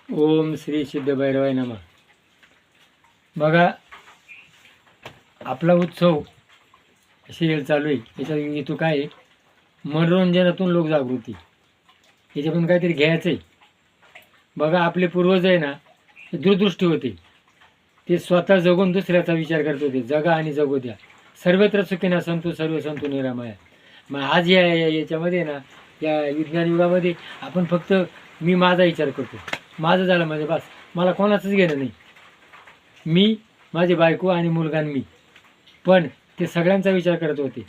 ओम श्री सिद्ध भैरवाय नमः. बघा, आपला उत्सव सिरियल चालू आहे. याचा हेतू काय आहे? मनोरंजनातून लोकजागृती. याच्यातून काहीतरी घ्यायचं आहे. बघा, आपले पूर्वज आहे ना, ते दूरदृष्टी होते. ते स्वतः जगून दुसऱ्याचा विचार करत होते. जगा आणि जगू द्या, सर्वत्र सुखिना संतु सर्व संतु निरामया. मग आज याच्यामध्ये ना, या विज्ञान युगामध्ये आपण फक्त मी माझा विचार करतो. माझं झालं म्हणजे बस, मला कोणाचंच घेणं नाही. मी, माझी बायको आणि मुलगा आणि मी. पण ते सगळ्यांचा विचार करत होते,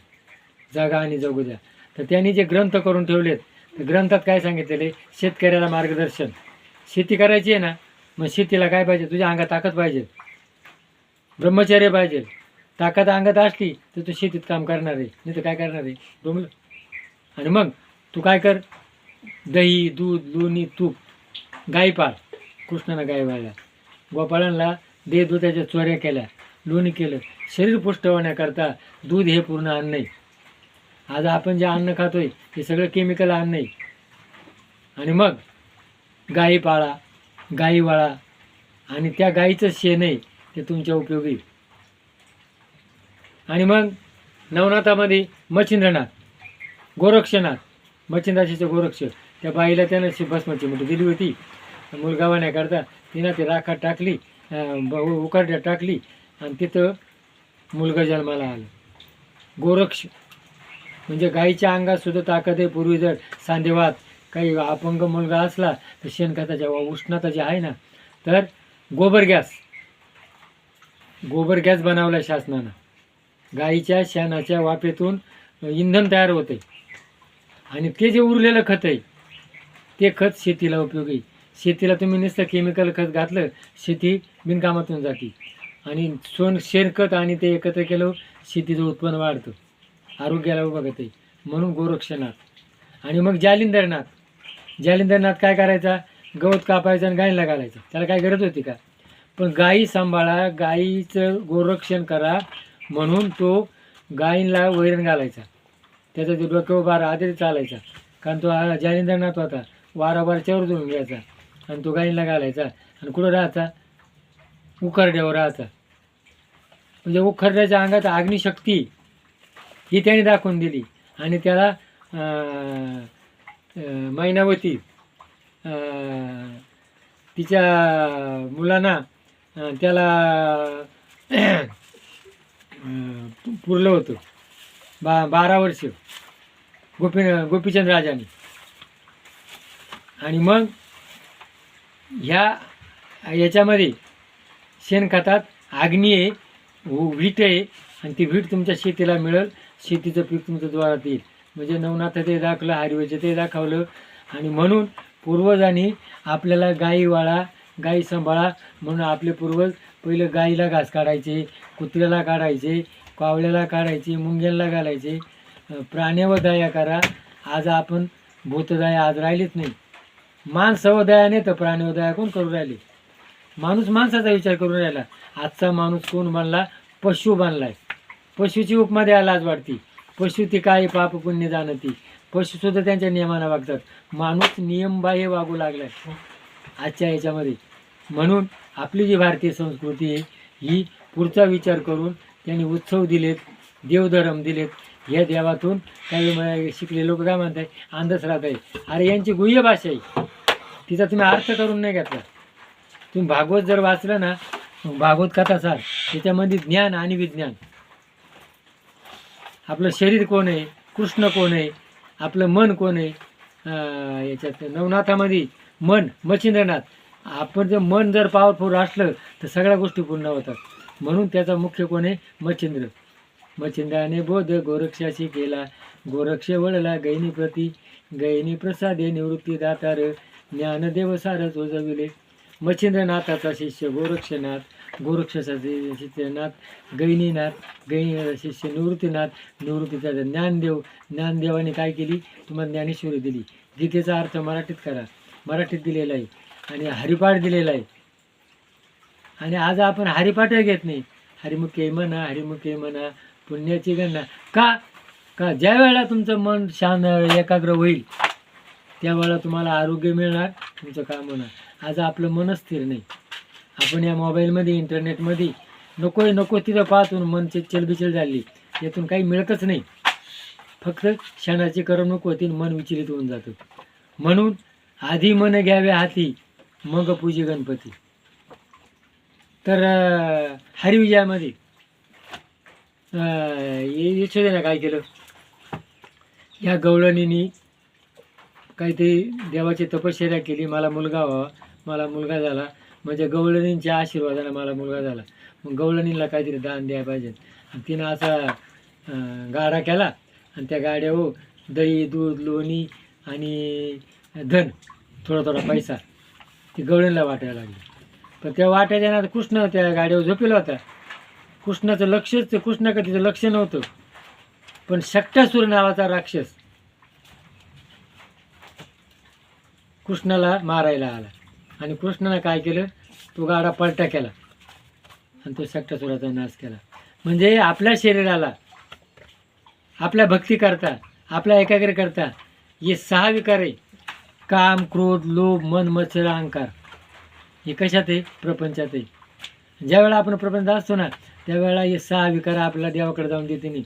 जगा आणि जगू द्या. तर त्यांनी जे ग्रंथ करून ठेवलेत, तर ग्रंथात काय सांगितलेले? शेतकऱ्याला मार्गदर्शन. शेती करायची आहे ना, मग शेतीला काय पाहिजे? तुझ्या अंगात ताकद पाहिजे, ब्रह्मचर्य पाहिजे. ताकद अंगात असली तर तू शेतीत काम करणार आहे, नाही तर काय करणार आहे? डोंबलं. आणि मग तू काय कर? दही, दूध, लोणी, तूप. गाई पाळ. कृष्णानं गाय पाळल्या. गोपाळांना दे दुधाच्या चोऱ्या केल्या, लोणी केलं. शरीर पुष्ट होण्याकरता दूध हे पूर्ण अन्न आहे. आज आपण जे अन्न खातोय ते सगळं केमिकल अन्न आहे. आणि मग गाई पाळा, गाई वाळा, आणि त्या गाईचं शेण आहे ते तुमच्या उपयोगी. आणि मग नवनाथामध्ये मच्छिंद्रनाथ, गोरक्षनाथ, मच्छिंद्राशीचं गोरक्ष. त्या बाईला त्यानं भस्माची मुठी दिली होती मुलगा होण्याकरता. तिनं ती राखात टाकली, उकारड्यात टाकली, आणि तिथं मुलगा जन्माला आला. गोरक्ष म्हणजे गाईच्या अंगात सुद्धा ताकद आहे. पूर्वी जर सांधेवात काही अपंग मुलगा असला तर शेणखताच्या उष्णता जी आहे ना, तर गोबर गॅस बनवला शासनानं. गाईच्या शेणाच्या वाफेतून इंधन तयार होते. आणि ते जे उरलेलं खत आहे ते खत शेतीला उपयोगी. शेतीला तुम्ही नुसतं केमिकल खत घातलं, शेती बिनकामातून जाते. आणि शेणखत आणि ते एकत्र केलं, शेतीचं उत्पन्न वाढतं, आरोग्याला बघत आहे. म्हणून गोरक्षनाथ. आणि मग जालिंदरनाथ काय करायचा? गवत कापायचं आणि गायीला घालायचं. त्याला काय गरज होती का? पण गायी सांभाळा, गायीचं गोरक्षण करा म्हणून तो गायींना वैरण घालायचा. त्याचा ते डोक्यावर बारा आधी चालायचा, कारण तो जालिंदरनाथ होता. वारावारच्यावर धुवून घ्यायचा आणि तो गायींना घालायचा. आणि कुठं राहायचा? उखरड्यावर राहायचा. म्हणजे उखरड्याच्या अंगात अग्निशक्ती ही त्याने दाखवून दिली. आणि त्याला मैनावती तिच्या मुलांना त्याला पुरलं होतं 12 वर्ष गोपीचंद राजाने. आणि मग याच्यामध्ये शेणखतात अग्नी आहे, वीट आहे, आणि ती वीट तुमच्या शेतीला मिळेल. शेतीचं पीक तुमचं द्वारात येईल. म्हणजे नवनाथ ते दाखवलं, हरिवचे ते दाखवलं. आणि म्हणून पूर्वजांनी आपल्याला गाई वाळा, गाई सांभाळा म्हणून आपले पूर्वज पहिलं गाईला घास काढायचे, कुत्र्याला काढायचे, कावळ्याला काढायचे, मुंग्यांना घालायचे. प्राण्यावर दया करा. आज आपण भूतदया आज राहिलीच नाही. माणसावर दया नाही तर प्राण्यावर दया कोण करू राहिले? माणूस माणसाचा विचार करून राहिला. आजचा माणूस कोण बनला? पशु बनलाय. पशुची उपमा द्यायला आज वाटते. पशु ती काय पाप पुण्य जाणती. पशुसुद्धा त्यांच्या नियमानं वागतात. माणूस नियमबाह्य वागू लागलाय आजच्या याच्यामध्ये. म्हणून आपली जी भारतीय संस्कृती आहे ही पुढचा विचार करून त्यांनी उत्सव दिलेत, देवधर्म दिलेत. या देवातून काही शिकले लोक काय म्हणत आहे? अंधश्राद्ध आहे. अरे यांची गुह्य भाषा आहे, तिचा तुम्ही अर्थ करून नाही घेतला. तुम्ही भागवत जर वाचलं ना, भागवत कथा सार, त्याच्यामध्ये ज्ञान आणि विज्ञान. आपलं शरीर कोण आहे, कृष्ण कोण आहे, आपलं मन कोण आहे. याच्यात नवनाथामध्ये मन, मच्छिंद्रनाथ. आपण जर मन जर पॉवरफुल असलं तर सगळ्या गोष्टी पूर्ण होतात. म्हणून त्याचा मुख्य कोण आहे? मच्छिंद्र. मच्छिंद्राने बोध गोरक्षाशी केला, गोरक्ष वळला गैनी प्रती, गैनी प्रसादे निवृत्ती दातार, ज्ञानदेव सार जोजविले. मच्छिंद्रनाथाचा शिष्य गोरक्षनाथ, गोरक्षाचा शिष्यनाथ गैनीनाथ, गैनी शिष्य निवृत्तीनाथ, निवृत्तीचा ज्ञानदेव. ज्ञानदेवाने काय केली? तुम्हाला ज्ञानेश्वरी दिली. गीतेचा अर्थ मराठीत करा, मराठीत दिलेला आहे. आणि हरिपाठ दिलेला आहे. आणि आज आपण हरिपाठही घेत नाही. हरिमुखे म्हणा पुण्याची गणना. का ज्या वेळेला तुमचं मन शांत एकाग्र होईल त्यावेळेला तुम्हाला आरोग्य मिळणार, तुमचं काम होणार. आज आपलं मनच स्थिर नाही. आपण या मोबाईलमध्ये इंटरनेटमध्ये नको तिथं पाहतो मन चलबिचल झाली, यातून काही मिळतच नाही. फक्त क्षणाची करमणूक होती, मन विचलित होऊन जातं. म्हणून आधी मन घ्यावे हाती, मग पूजी गणपती. तर हरिविजयामध्ये यशोदेने काय केलं, या गवळणीने काहीतरी देवाची तपश्चर्या केली, मला मुलगा व्हावा, मला मुलगा झाला, म्हणजे गवळणींच्या आशीर्वादाने मला मुलगा झाला. मग गवळणीला काहीतरी दान द्यायला पाहिजे. आणि तिनं असा गाडा केला, आणि त्या गाड्यावर दही, दूध, लोणी आणि धन, थोडा पैसा ती गवळणीला वाटायला लागली. पण त्या वाटायच्या ना कृष्ण त्या गाडीवर झोपेला होता. कृष्णाचं लक्षच, कृष्णाकडे तिचं लक्ष नव्हतं. पण शक्टासूर नावाचा राक्षस कृष्णाला मारायला आला, आणि कृष्णानं काय केलं, तो गाडा पलटा केला आणि तो शक्टासुराचा नाश केला. म्हणजे आपल्या शरीराला, आपल्या भक्ती करता, आपल्या एकाग्र करता हे 6 विकार आहे. काम, क्रोध, लोभ, मन, मत्सर, अहंकार. हे कशात आहे? प्रपंचात आहे. ज्यावेळेला आपण प्रपंचात असतो ना, त्यावेळेला हे 6 विकार आपल्याला देवाकडे जाऊन देते नाही.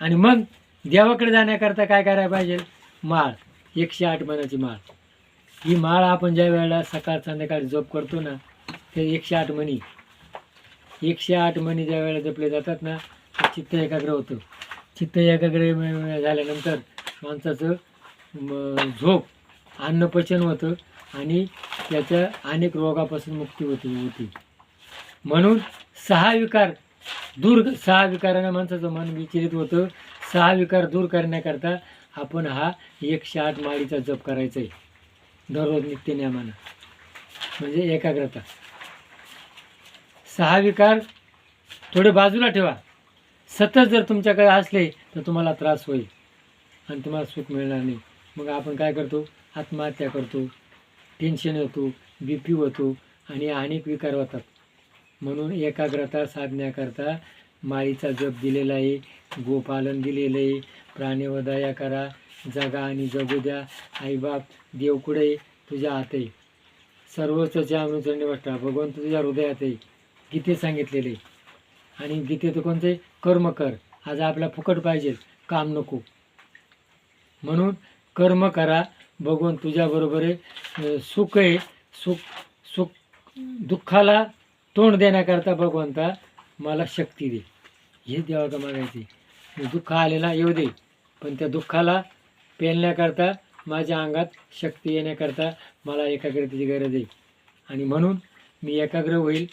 आणि मग देवाकडे जाण्याकरता काय करायला पाहिजे? माळ, 108 मनाची माळ. ही माळ आपण ज्या वेळेला सकाळ संध्याकाळ जप करतो ना, ते 108 मणी, 108 मणी ज्या वेळेला जपले जातात ना, चित्त एकाग्र होतं. चित्त एकाग्र झाल्यानंतर माणसाचं झोप, अन्नपचन होतं, आणि त्याच्या अनेक रोगापासून मुक्ती होती. म्हणून 6 विकारानं माणसाचं मन विचलित होतं. 6 विकार दूर करण्याकरता आपण हा 108 माळीचा जप करायचा आहे दररोज नित्यनेमानं, म्हणजे एकाग्रता. 6 विकार थोडे बाजूला ठेवा. सतत जर तुमच्याकडे असले तर तुम्हाला त्रास होईल आणि तुम्हाला सुख मिळणार नाही. मग आपण काय करतो? आत्महत्या करतो, टेन्शन होतो, BP होतो, आणि अनेक विकार होतात. म्हणून एकाग्रता साधण्याकरता माळीचा जप दिलेला आहे, गोपालन दिलेलं आहे. प्राणीवदया करा, जगा आणि जगू द्या. आईबाप, देव कुठे? तुझ्या हात आहे. सर्वोच्चच्या अनुचरणी वाटता, भगवंत तुझ्या हृदयात आहे. गीतेत सांगितलेले. आणि गीतेत कोणते? कर्म कर. आज आपला फुकट पाहिजे, काम नको. म्हणून कर्म करा. भगवंत तुझ्याबरोबर आहे. सुख आहे, सुख दुःखाला तोंड देण्याकरता भगवंता मला शक्ती दे, हे देवाला मागायचे. दुःख आलेला येऊ दे, पण त्या दुःखाला पेलण्याकरता माझ्या अंगात शक्ती येण्याकरता मला एकाग्रतेची गरज आहे. आणि म्हणून मी एकाग्र होईल,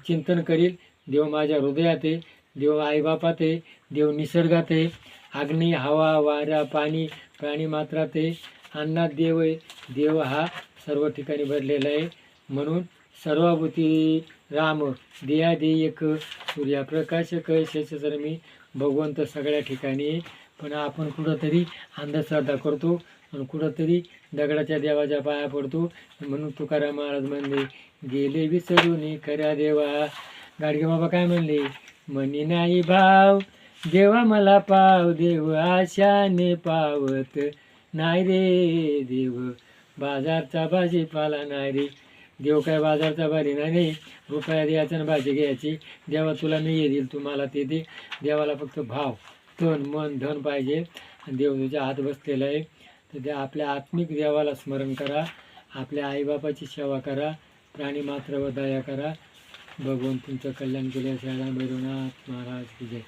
चिंतन करील. देव माझ्या हृदयात आहे, देव आईबापात आहे, देव निसर्गात आहे, अग्नी, हवा, वारा, पाणी, प्राणी मात्रात आहे, अन्नात देव आहे. देव हा सर्व ठिकाणी भरलेला आहे. म्हणून सर्वभूती राम दिया दे एक, सूर्यप्रकाश कैशेच मी, भगवंत सगळ्या ठिकाणी आहे. पण आपण कुठंतरी अंधश्रद्धा करतो आणि कुठंतरी दगडाच्या देवाच्या पाया पडतो. म्हणून तुकाराम महाराज म्हणले, गेले विसरून खऱ्या देवा. गाडगे बाबा काय म्हणले? मनी नाही भाव देवा मला पाव, देव आशाने पावत नाही रे देव, बाजारचा भाजीपाला नाही रे. देव काय बाजारचा भाजी नाही, रुपया द्यायचा आणि भाजी घ्यायची. देवा तुला मी हे देईल, तुम्हाला ते दे. देवाला फक्त भाव, तन मन धन पाहिजे. आणि देव तुझ्या हात बसलेला आहे. तर त्या आपल्या आत्मिक देवाला स्मरण करा, आपल्या आईबापाची सेवा करा, प्राणी मात्रावर दया करा. भगवंत तुमचं कल्याण केल्यास भैरवनाथ महाराज की जय.